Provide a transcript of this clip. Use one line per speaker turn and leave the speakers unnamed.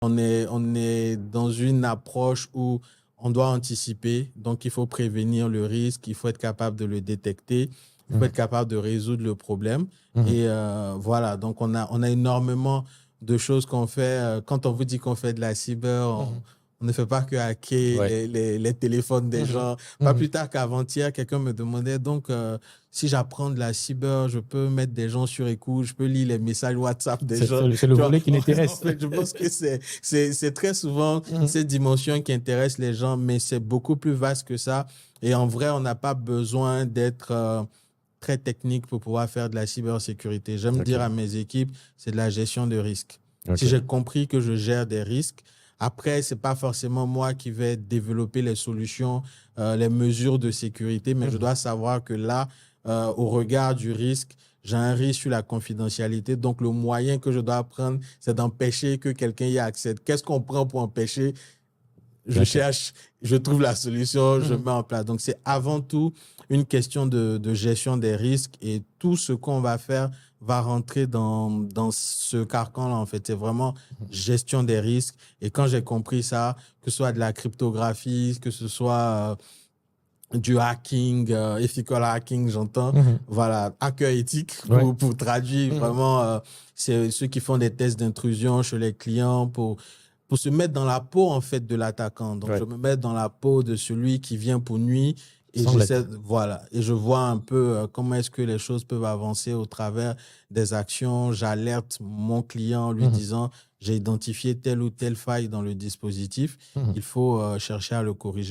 On est dans une approche où on doit anticiper, donc il faut prévenir le risque, il faut être capable de le détecter, il faut être capable de résoudre le problème. Et voilà, donc on a énormément de choses qu'on fait. Quand on vous dit qu'on fait de la cyber, on ne fait pas que hacker
Ouais.
les téléphones des gens. Pas plus tard qu'avant-hier, quelqu'un me demandait donc si j'apprends de la cyber, je peux mettre des gens sur écoute, je peux lire les messages WhatsApp des gens.
C'est le
Tu vois,
volet qui
en
l'intéresse.
fait, je pense que c'est très souvent cette dimension qui intéresse les gens, mais c'est beaucoup plus vaste que ça. Et en vrai, on n'a pas besoin d'être très technique pour pouvoir faire de la cybersécurité. J'aime dire à mes équipes, c'est de la gestion de risques. Si j'ai compris que je gère des risques, après, c'est pas forcément moi qui vais développer les solutions, les mesures de sécurité, mais je dois savoir que là, au regard du risque, j'ai un risque sur la confidentialité. Donc, le moyen que je dois prendre, c'est d'empêcher que quelqu'un y accède. Qu'est-ce qu'on prend pour empêcher? Je cherche, je trouve la solution, je mets en place. Donc, c'est avant tout une question de gestion des risques et tout ce qu'on va faire va rentrer dans ce carcan-là, en fait. C'est vraiment gestion des risques. Et quand j'ai compris ça, que ce soit de la cryptographie, que ce soit du hacking, ethical hacking, j'entends. Voilà, hacker éthique pour traduire vraiment, c'est ceux qui font des tests d'intrusion chez les clients pour se mettre dans la peau, en fait, de l'attaquant. Donc, je me mets dans la peau de celui qui vient pour nuire et voilà. Et je vois un peu comment est-ce que les choses peuvent avancer au travers des actions. J'alerte mon client en lui disant, j'ai identifié telle ou telle faille dans le dispositif. Il faut chercher à le corriger.